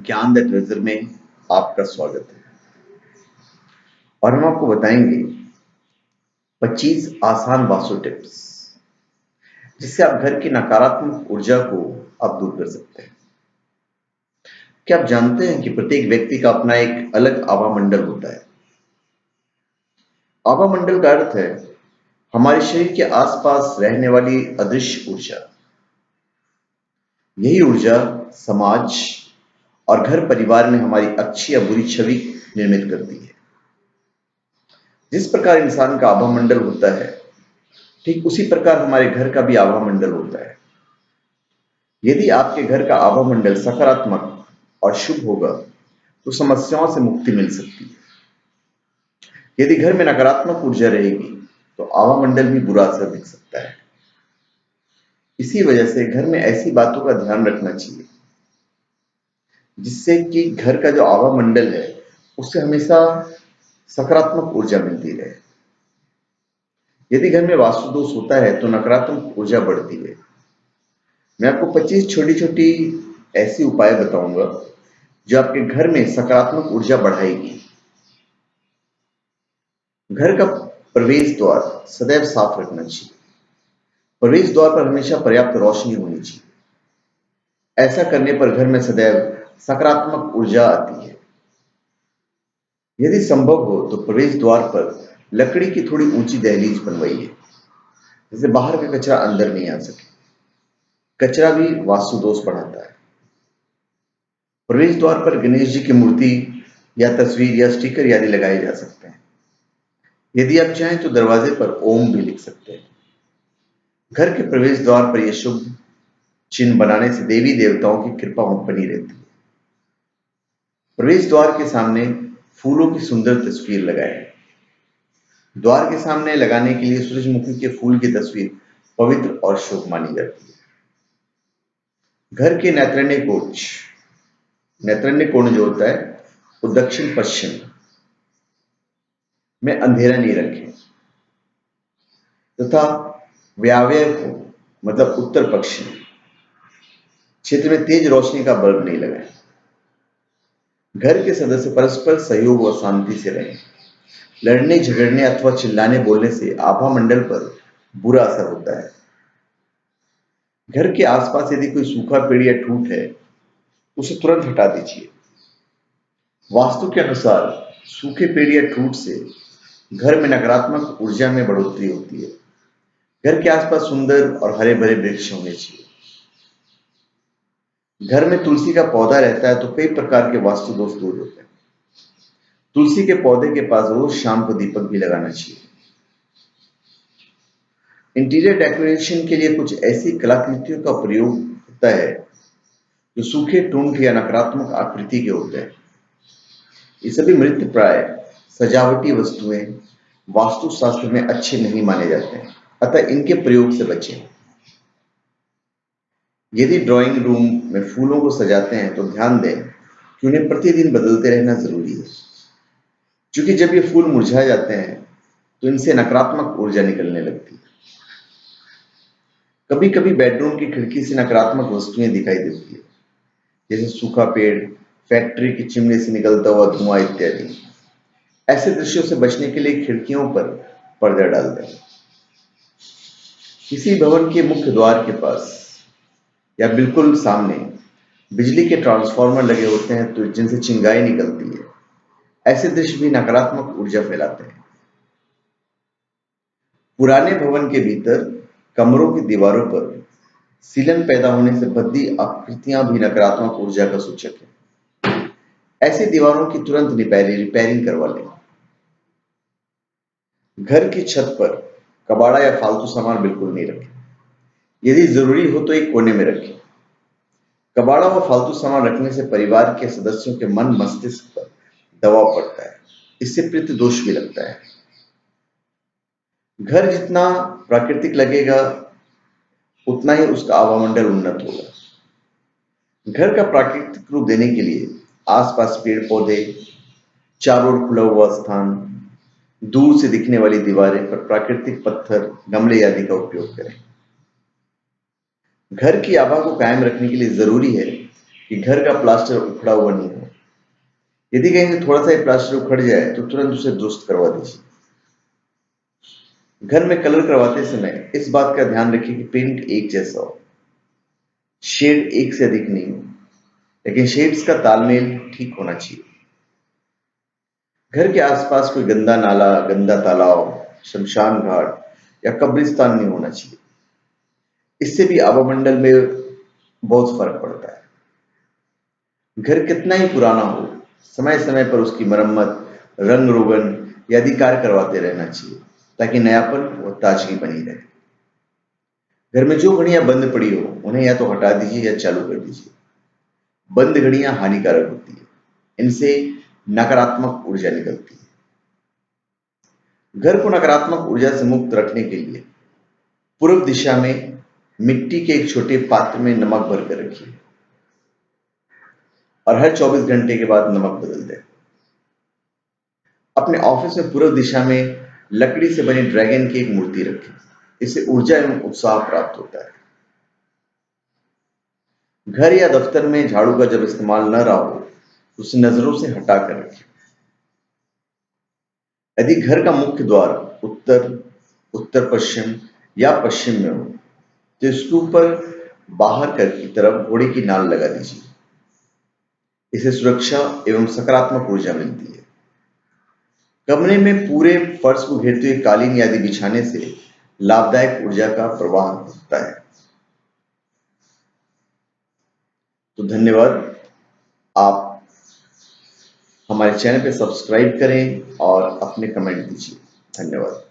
ज्ञान the treasure में आपका स्वागत है। और हम आपको बताएंगे 25 आसान वास्तु टिप्स जिससे आप घर की नकारात्मक ऊर्जा को आप दूर कर सकते हैं। क्या आप जानते हैं कि प्रत्येक व्यक्ति का अपना एक अलग आभा मंडल होता है। आभा मंडल का अर्थ है हमारे शरीर के आसपास रहने वाली अदृश्य ऊर्जा। यही ऊर्जा समाज और घर परिवार में हमारी अच्छी या बुरी छवि निर्मित करती है। जिस प्रकार इंसान का आभा मंडल होता है, ठीक उसी प्रकार हमारे घर का भी आभा मंडल होता है। यदि आपके घर का आभा मंडल सकारात्मक और शुभ होगा तो समस्याओं से मुक्ति मिल सकती है। यदि घर में नकारात्मक ऊर्जा रहेगी तो आभा मंडल भी बुरा असर दिख सकता है। इसी वजह से घर में ऐसी बातों का ध्यान रखना चाहिए जिससे कि घर का जो आभा मंडल है उससे हमेशा सकारात्मक ऊर्जा मिलती रहे। यदि घर में वास्तु दोष होता है तो नकारात्मक ऊर्जा बढ़ती है। मैं आपको 25 छोटी छोटी ऐसी उपाय बताऊंगा जो आपके घर में सकारात्मक ऊर्जा बढ़ाएगी। घर का प्रवेश द्वार सदैव साफ रखना चाहिए। प्रवेश द्वार पर हमेशा पर्याप्त रोशनी होनी चाहिए। ऐसा करने पर घर में सदैव सकारात्मक ऊर्जा आती है। यदि संभव हो तो प्रवेश द्वार पर लकड़ी की थोड़ी ऊंची दहलीज बनवाइए जिससे बाहर का कचरा अंदर नहीं आ सके। कचरा भी वास्तु दोष बढ़ाता है। प्रवेश द्वार पर गणेश जी की मूर्ति या तस्वीर या स्टिकर आदि लगाए जा सकते हैं। यदि आप चाहें तो दरवाजे पर ओम भी लिख सकते हैं। घर के प्रवेश द्वार पर यह शुभ चिन्ह बनाने से देवी देवताओं की कृपा बनी रहती है। प्रवेश द्वार के सामने फूलों की सुंदर तस्वीर लगाएं। द्वार के सामने लगाने के लिए सूरजमुखी के फूल की तस्वीर पवित्र और शुभ मानी जाती है। घर के नैत्रण्य कोण जो होता है वो दक्षिण पश्चिम में अंधेरा नहीं रखें तथा व्याव्य को मतलब उत्तर पश्चिम क्षेत्र में तेज रोशनी का बल्ब नहीं लगाएं। घर के सदस्य परस्पर सहयोग और शांति से रहें। लड़ने झगड़ने अथवा चिल्लाने बोलने से आभा मंडल पर बुरा असर होता है। घर के आसपास यदि कोई सूखा पेड़ या ठूंठ है उसे तुरंत हटा दीजिए। वास्तु के अनुसार सूखे पेड़ या ठूंठ से घर में नकारात्मक ऊर्जा में बढ़ोतरी होती है। घर के आसपास सुंदर और हरे भरे वृक्ष होने चाहिए। घर में तुलसी का पौधा रहता है तो कई प्रकार के वास्तु दोष दूर होते हैं। तुलसी के पौधे के पास रोज शाम को दीपक भी लगाना चाहिए। इंटीरियर डेकोरेशन के लिए कुछ ऐसी कलाकृतियों का प्रयोग होता है जो सूखे ठूंठ या नकारात्मक आकृति के होते हैं। ये सभी मृत प्राय सजावटी वस्तुएं वास्तु शास्त्र में अच्छे नहीं माने जाते हैं, अतः इनके प्रयोग से बचें। यदि ड्राइंग रूम में फूलों को सजाते हैं तो ध्यान दें कि उन्हें प्रतिदिन बदलते रहना जरूरी है, क्योंकि जब ये फूल मुरझा जाते हैं तो इनसे नकारात्मक ऊर्जा निकलने लगती है। कभी कभी बेडरूम की खिड़की से नकारात्मक वस्तुएं दिखाई देती है, जैसे सूखा पेड़, फैक्ट्री की चिमनी से निकलता हुआ धुआं इत्यादि। ऐसे दृश्यों से बचने के लिए खिड़कियों पर पर्दा डाल दें। किसी भवन के मुख्य द्वार के पास या बिल्कुल सामने बिजली के ट्रांसफार्मर लगे होते हैं तो जिनसे चिंगारी निकलती है। ऐसे दृश्य भी नकारात्मक ऊर्जा फैलाते हैं। पुराने भवन के भीतर कमरों की दीवारों पर सीलन पैदा होने से भद्दी आकृतियां भी नकारात्मक ऊर्जा का सूचक है। ऐसी दीवारों की तुरंत रिपेयरिंग करवा लें। घर की छत पर कबाड़ा या फालतू सामान बिल्कुल नहीं रखें। यदि जरूरी हो तो एक कोने में रखें। कबाड़ा और फालतू सामान रखने से परिवार के सदस्यों के मन मस्तिष्क पर दबाव पड़ता है। इससे पितृ दोष भी लगता है। घर जितना प्राकृतिक लगेगा उतना ही उसका आवामंडल उन्नत होगा। घर का प्राकृतिक रूप देने के लिए आसपास पेड़ पौधे, चारों ओर खुला हुआ स्थान, दूर से दिखने वाली दीवारें पर प्राकृतिक पत्थर, गमले आदि का उपयोग करें। घर की आभा को कायम रखने के लिए जरूरी है कि घर का प्लास्टर उखड़ा हुआ नहीं हो। यदि कहीं से थोड़ा सा ही प्लास्टर उखड़ जाए तो तुरंत उसे दुरुस्त करवा दीजिए। घर में कलर करवाते समय इस बात का ध्यान रखिए कि पेंट एक जैसा हो, शेड एक से अधिक नहीं हो, लेकिन शेड्स का तालमेल ठीक होना चाहिए। घर के आसपास कोई गंदा नाला, गंदा तालाब, शमशान घाट या कब्रिस्तान नहीं होना चाहिए। इससे भी आवामंडल में बहुत फर्क पड़ता है। घर कितना ही पुराना हो, समय समय पर उसकी मरम्मत, रंग रोगन या अधिकार करवाते रहना चाहिए ताकि नयापन व ताजगी बनी रहे। घर में जो घड़ियां बंद पड़ी हो उन्हें या तो हटा दीजिए या चालू कर दीजिए। बंद घड़ियां हानिकारक होती है, इनसे नकारात्मक ऊर्जा निकलती है। घर को नकारात्मक ऊर्जा से मुक्त रखने के लिए पूर्व दिशा में मिट्टी के एक छोटे पात्र में नमक भरकर रखिए और हर 24 घंटे के बाद नमक बदल दें। अपने ऑफिस में पूर्व दिशा में लकड़ी से बनी ड्रैगन की एक मूर्ति रखें। इससे ऊर्जा एवं उत्साह प्राप्त होता है। घर या दफ्तर में झाड़ू का जब इस्तेमाल न रहा हो तो उसे नजरों से हटा कर रखें। यदि घर का मुख्य द्वार उत्तर, उत्तर पश्चिम या पश्चिम में हो तो इसके ऊपर बाहर कर की तरफ घोड़े की नाल लगा दीजिए। इससे सुरक्षा एवं सकारात्मक ऊर्जा मिलती है। कमरे में पूरे फर्श को घेरते हुए कालीन आदि बिछाने से लाभदायक ऊर्जा का प्रवाह होता है। तो धन्यवाद। आप हमारे चैनल पे सब्सक्राइब करें और अपने कमेंट दीजिए। धन्यवाद।